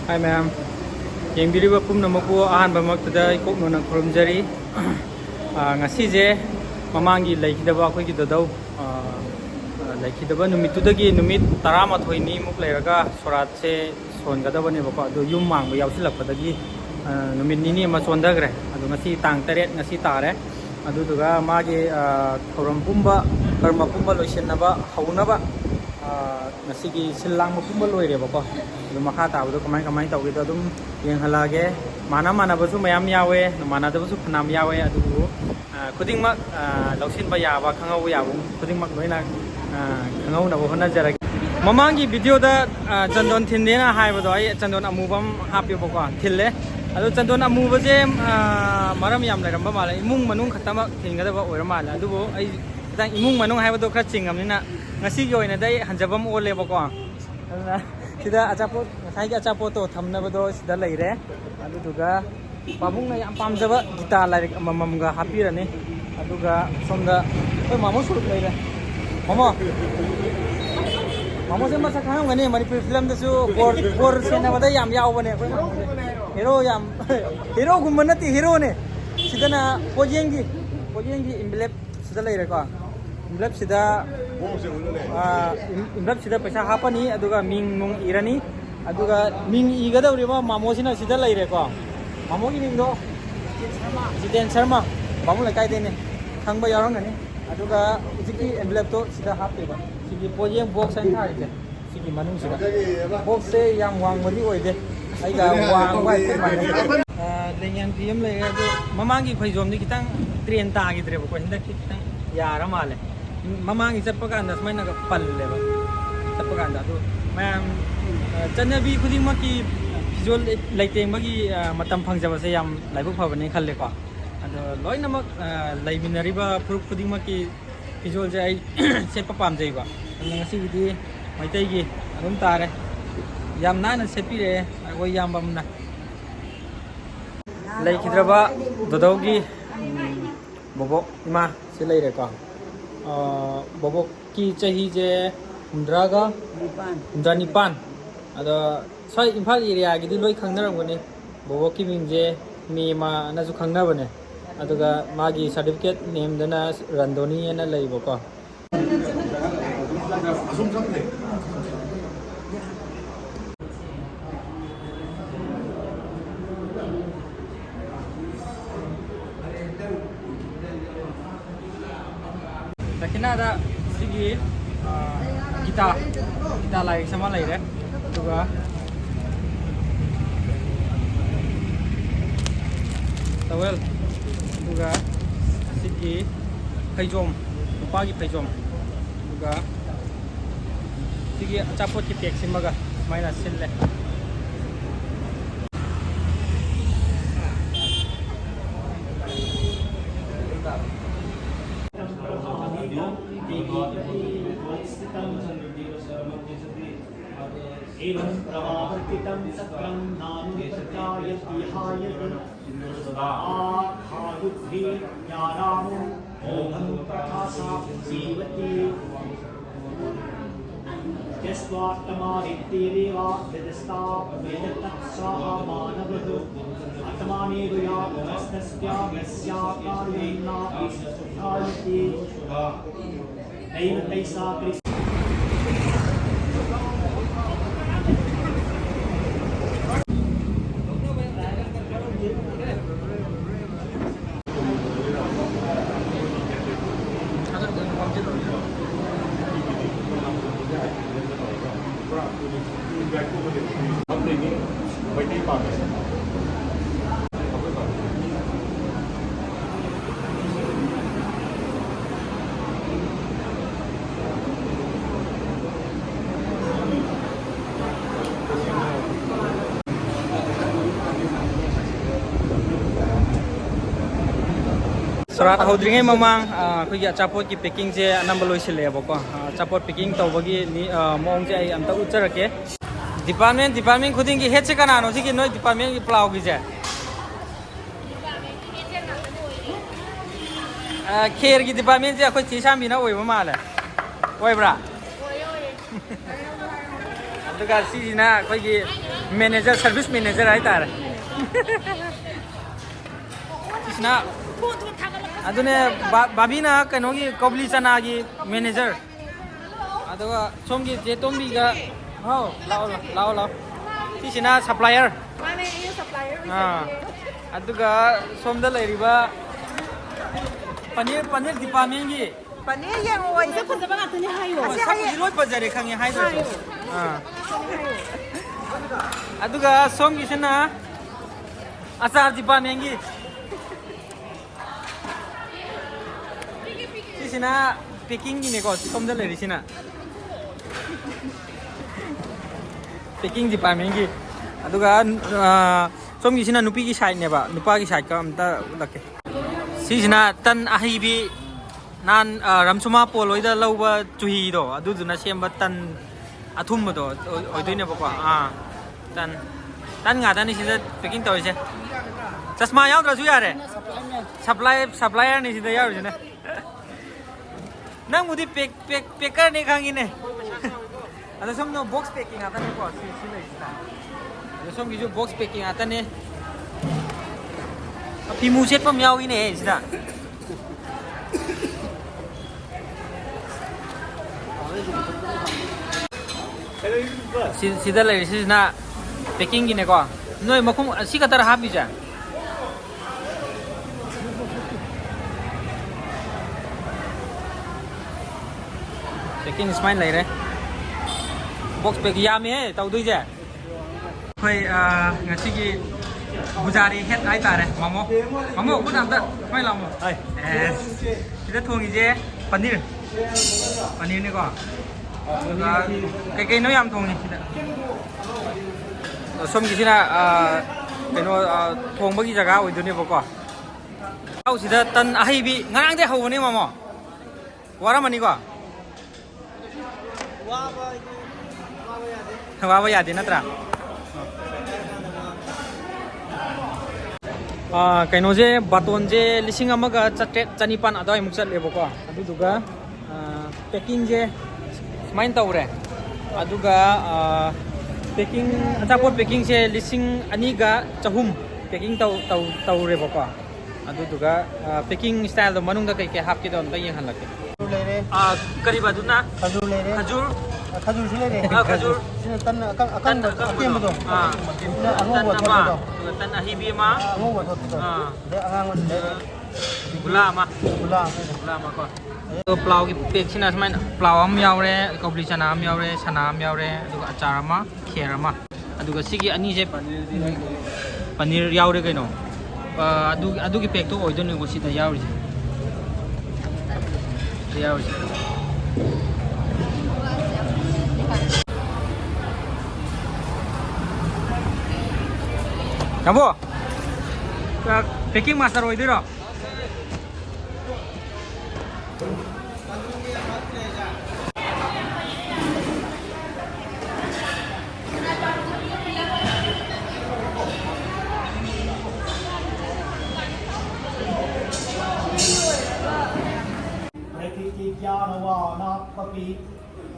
Hi ma'am. Yengbiriba pumnamaku ahanbamaktada ikoknona khurumjari. Ngasije mamangi laikidaba akhoi ki dadau laikidaba numitudagi numit 13 ni muk lairaga sorat se songadabane bako adu yum mangba yausilakpadagi numit nini ama sondagre adu ngasi tang 8 ngasi tare adu duga magi thoram pumba karma pumba loisenaba haunaba ngasigi silang pumba loire bako adu makha tabdu kamai tawge do dum yenghalage mana basu mayam yawe mana da basu phanam yawe adu khuding mak lausin ba yaba khangau yabu khuding mak loina khangau na bo hona jara mamangi video da chandon thindena haibado ai chandon amubam hapi bako thille adu chandon amuba je maram yam lairamba mala imung manung khatama thingada ba oira mala adu bo ai tang imung manung haibado khra chingamnina ngasi gi oina dai hanjabam ole bako aduna sida achapot ngasai gi achapot to thamnabado sida leire adu duga pabung na yam pamjaba gita lairik amamam ga hapirani aduga somda oi mamo suruk leire mamo se masa khang ngani manipur film da su bor sena bada yam yaw bane hero gumana ti hero ne sidana pojengi envelope sida leire ko envelope sida envelope sida paisa hapani aduga ming nung irani aduga ming igadauri ma mamo sina sida leire ko mamo gi ming do Jiten Sharma bamu la kai dene khangba yarangani aduga ujiki envelope to sida happe ba sigi pojeng box an thai je sigi manung sida box se yang wang mari oide ai ga wang wai ko man lenyan pm le adu mamangi phaijom ni kitang train ta gi dre ko hinda kitang yara male mamangi chappa ka andas mai na ga palle ba chappa ka anda do mayam chanabi khuding ma ki visual laiteng bagi matam phangjaba se yam laibuk phabani khalle ko ado loinamak laiminariba puruk khuding ma ki visual je ai sepa pam jai ba ngasi gidi maitai gi adum tare yam na sepire agoi yam bamna laikidraba dodogi bobo ima se laire ko bobo ki chahi je hundraga nipan ado sai imphal area gi loi khangnaramgani bobo ki mingje mema na ju khangnabane aduga magi certificate name dana randoni na leibo ko lakina da sigi kita like sama laire aduga tawel aduga sigi phaijom upagi phaijom aduga sigi achapot ki pack simaga maina sille एवं प्रवावर्तितं सत्रं नानुप्रत्यायतिहाय आखायुद्धे ज्ञानामो मोहं प्रकाशा जीवति यस्वात्मादित्येदेवा यदस्ता वेदतत्साहा मानवः आत्मानेवया तस्तस्यागस्याकार्येणापि सुखायति नैव तैसा Sorat hodringai mamang khoi achapot ki packing je anamba loisile bako achapot packing tawbagi ni mong je ai amta ucharake department khuding ki head se kana no ji ki noi department ki plau gi je kher ki department je khoi chisam bina oi ma mala oi bra aduga si na khoi ki manager service manager है तार इसना अदुने बाबीना कनोगी कोबली चना की manager अदुगा सोमगी जेतोंबी का how लाओ तिसिना supplier माने ये supplier अदुगा सोमदा लेरिबा paneer department की पनीर ये वो ये कुछ बना तो नहीं है वो सब लोग बजारे खंगे हाय दो अदुगा सोमगी सना अचार डिपार्टमेंट की तिसिना पैकिंग की ने को सोमदा लेरिसिना पैकिंग डिपार्टमेंट की अदुगा सोमगी सिना नुपी की साइड नेबा नुपा की साइड का अमता लके सिजना तन अहिबी नान रमसुमा पोलोइदा लौबा चुही दो अदुदुना सेमबा तन अथुम दो ओइदोइने बको तन गादानि सिदा पैकिंग तौइसे चश्मा याउद्रसु यारे सप्लायर नि सिदा याउरिने नंग मुदी पेकर ने खांगिने अदा सोमनो बॉक्स पैकिंग आता ने को सिलेइस्ता अदा सोमगी जो बॉक्स पैकिंग आता ने फिमू सेट पम याउइने सिदा सिदा लेरिसिना पैकिंग गिने को नोय मखुम सिकतर हाबिजा पैकिंग स्माइल लेरे बॉक्स पैक यामे हे तौदुइजे खै ngasi बुजारी हेड आइ तारे मामो कुन आमदा खै लामो हाय सिदा थोंगिजे पनीर ने को कई नो याम थोंगी सिदा सोमगिसिना कइनो थोंबगी जगह ओइदुने बको आउ सिदा तन अहिबी ngarangde hawone मामो वारामनि को वाबा यादे नत्रा कइनोजे बाटोनजे लिसिंग अमगा चनिपान अदवाई मुक चलेबको अदुदुगा पैकिंग जे स्माइन तौरे अदुगा पैकिंग अचापोट पैकिंग से लिसिंग अनीगा चहुम पैकिंग तौरेबको अदुदुगा पैकिंग स्टाइल दो मनुंग दा कई के हापके दो अमदा यहलके लेरे करीब अदुना खजूर लेरे खजूर खजूर लेरे खजूर तन अकन अकेमबदो तन अहिबी मा अंगोबदो दे अंगांग लेरे गुला मा को तो प्लाव की पैक सिना स्माइन प्लाव हम यावरे कोबली चना हम यावरे सना हम यावरे अदुगा अचार अमा खेर अमा अदुगा सिगी अनी जे पनीर यावरे कइनो अदुगी पैक तो ओइदोनि को सिदा यावरि Kamu, packing master itu loh.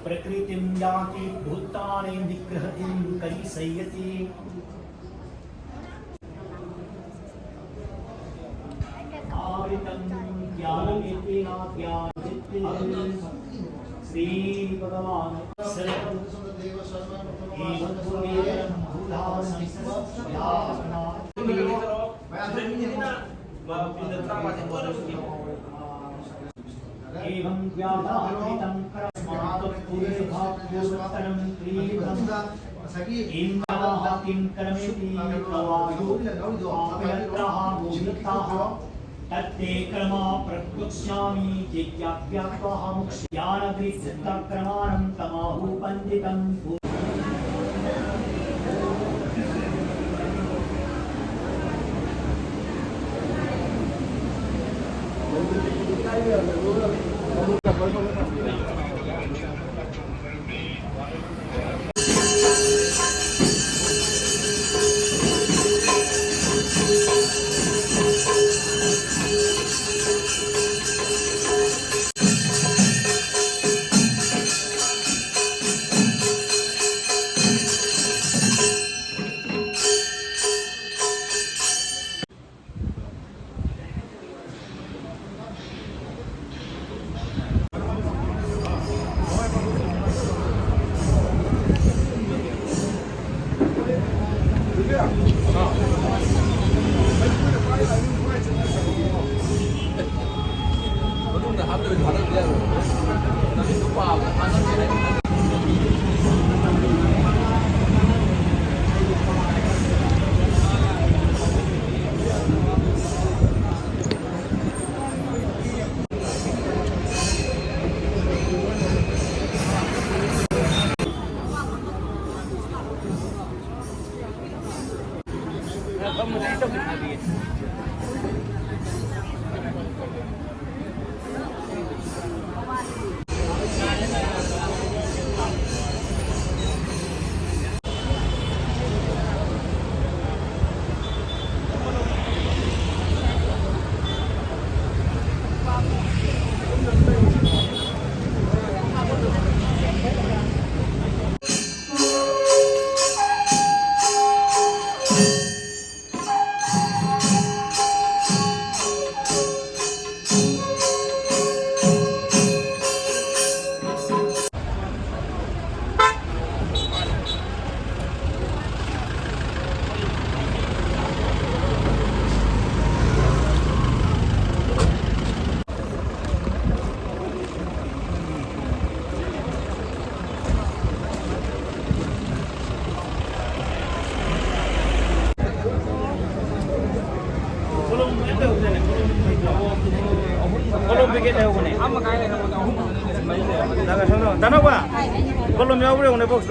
प्रकृतिं याति भूतानि निग्रहतिं करिसयति आवृतं ज्ञानमेतेन ज्ञानचित्ते श्री भगवान एवं व्याधारितं करस्मात्पुरुषभावोत्तरं क्रीडं इंद्राहातिं करमेति प्रवायो आपयत्रः भूमिताः तत्ते Karma प्रकृत्स्यामि जिज्ञाप्यात्वः मुक्ष्यानभिसिद्धक्रमाणं तमाहु पण्डितं Kolom bikin deh aku nih. Ama kaya nih kamu tahu. Daga sono. Tanah gua. Kolom ya boleh box.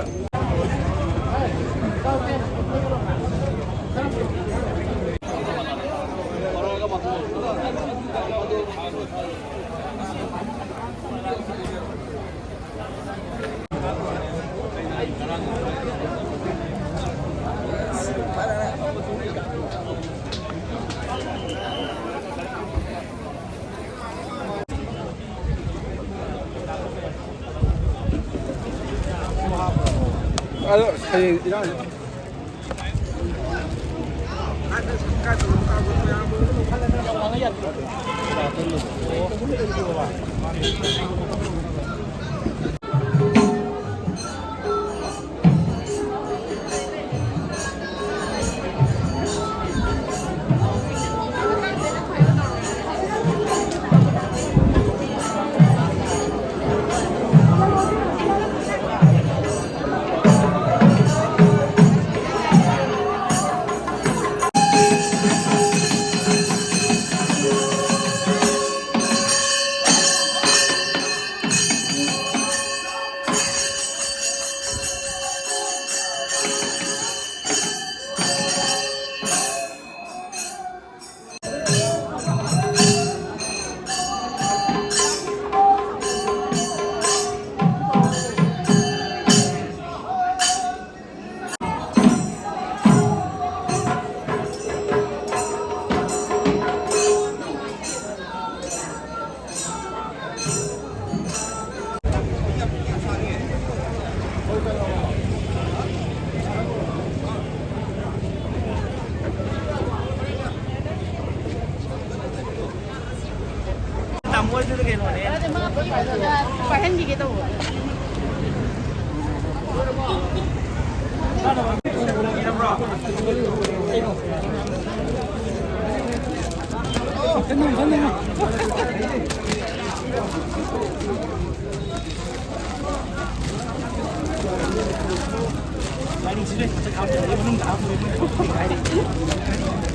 Phải hình gì cái tủ.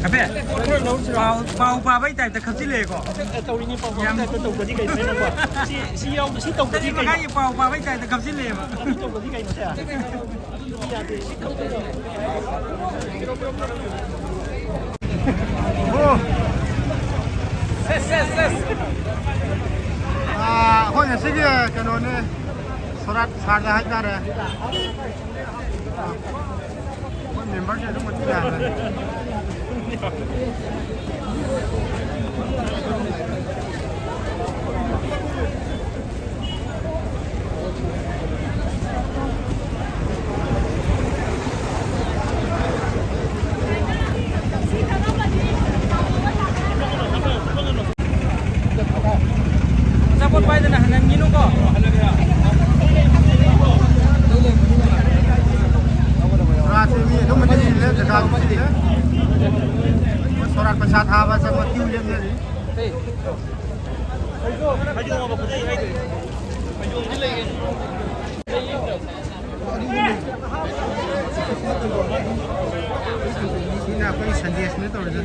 앞에 바바이 타입 같이 레고. Taurini pa ho ta to ko di kai sai na ba. Si yau si to ko di kai. Cái 바바이 타입 같이 레고. To ko di kai na sa. Ya de si to ko. 세세세. 아, 혼자 시계 견오네 소라 사자 할까래. 멤버들 좀 어떻게 하네. Sabot pa na hanan gino ko. 아, 재미 너무 재밌네. चिल्ले जगह चिल्ले सोरात पछा था बस अब क्यों लेंगे री सीना कोई संदेश नहीं तोड़ दे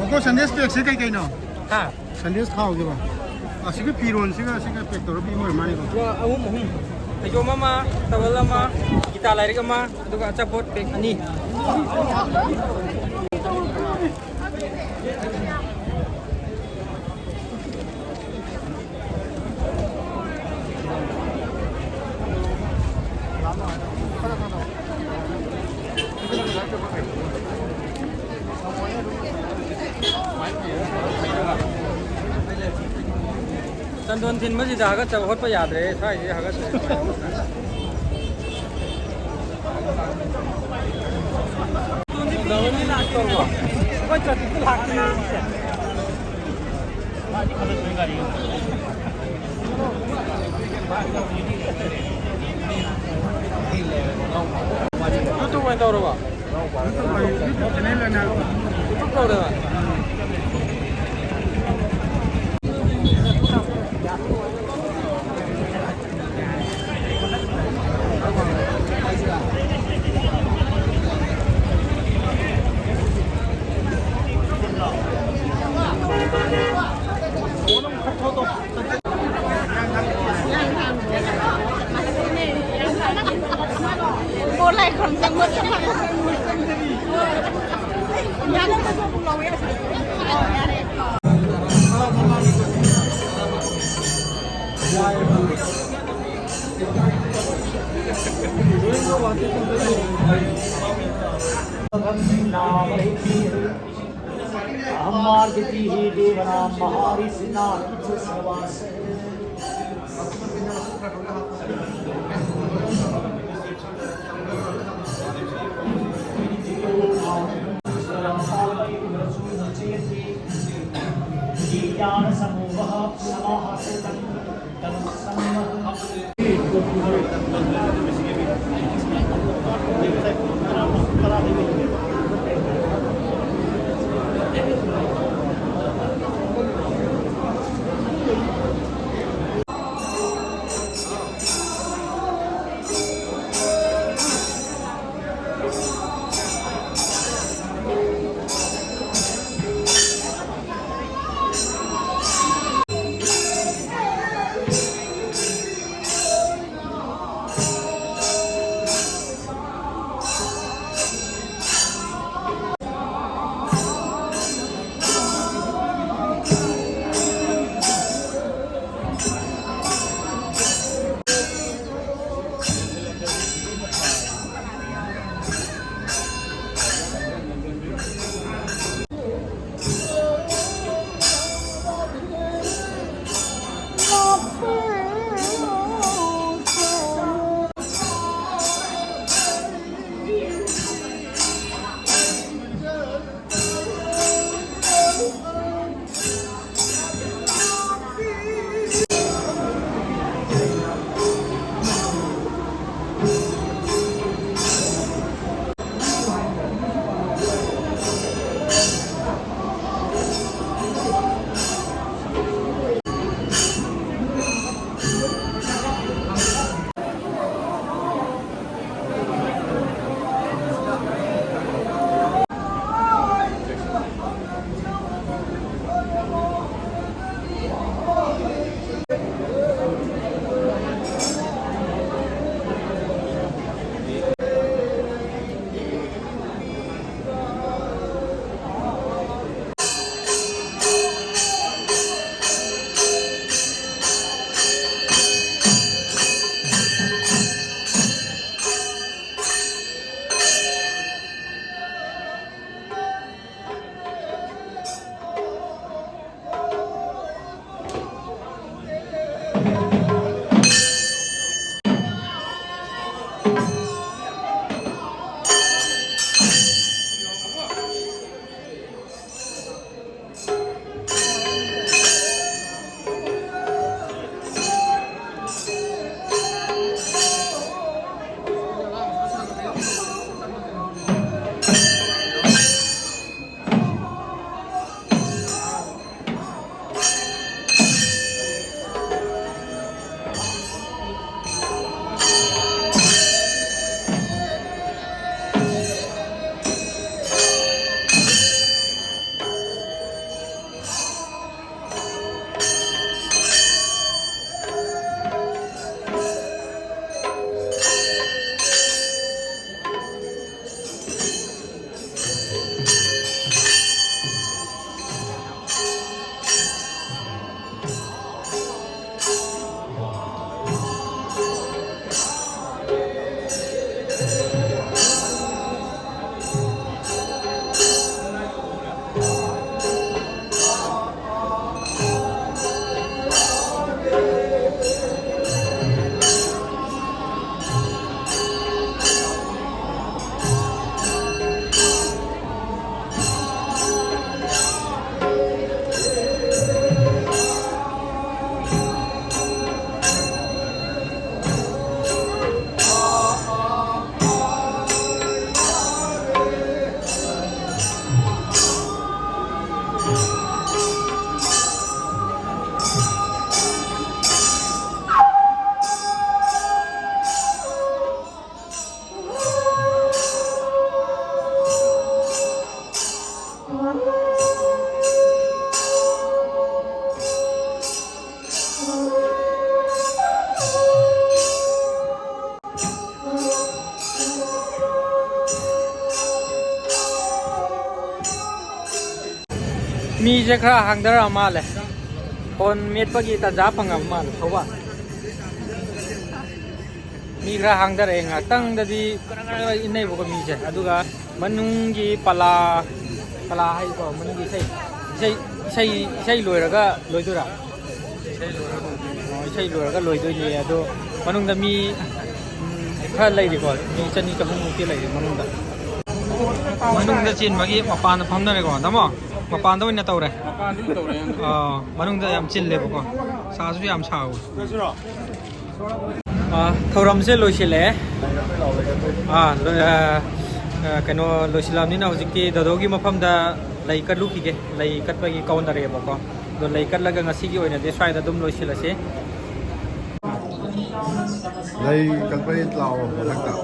मको संदेश तो एक से कई कई ना हाँ संदेश खाओगे बा असिगे पीरोन सिगा पेक तोर पी मोर मानी को ahum ayom ama tawal ama kita lari ama aduga achapot pek ani Tandon thin ma ji da ga chaw hot pa yad re sai ji ha ga YouTube mai tau ro ba YouTube channel ना YouTube tau re ba Cô lại còn sang mất cho thằng nhà nó có một lầu ấy अहमार्गति हे देवनाम महारिषिना किच सर्वास ज्ञान समूह समाहसितं มีจะคราหังดารามาเลยคนเม็ดปกีตาจ้าพังมาเลยเขาว่ามีคราหังดาราเองตั้งแต่ดีก็อินในบุกมีใช่อะดูกะมันนุ่งกีปลาให้ก็มันนุ่งกีใช่รวยแล้วก็รวยตัวละใช่รวยแล้วก็รวยตัวเดียวดูมันนุ่งแต่มีค่าอะไรดีกว่ามีชนิดกับมันนุ่งที่อะไรมันนุ่งแต่จีนเมื่อกี้มาปานพัมนั่นเลยก่อนทั้งหมดมาปานต้องเป็นนาตัวเลยมันนุ่งแต่ยำจีนเลยพวกก็ซาสุยำชาวทารมเสร็จลุยสิเลยกันว่าลุยสิลามนี่นะจริงๆแต่ดอกกี้มาพัมได้ไล่กัดลูกกี่ไล่กัดไปกี่กาวน์อะไรพวกก็โดนไล่กัดแล้วก็งั้นสิ่งที่วันนี้เดี๋ยวช่วยแต่ดุมลุยสิละสิไล่กันไปเราหลักกับ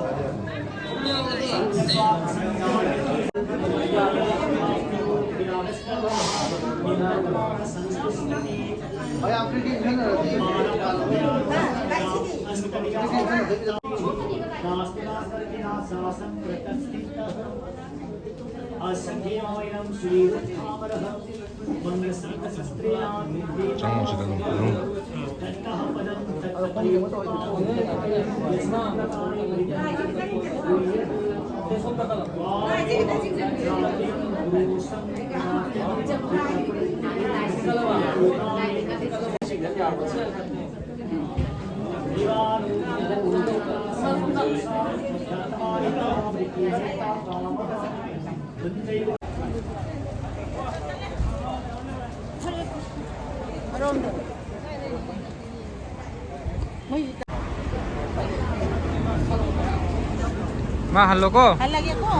มาฮัลโหลก็ฮัลโหลก็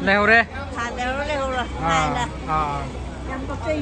เร็วเลยฮัลโหลเร็วเลยยังก็เจ๊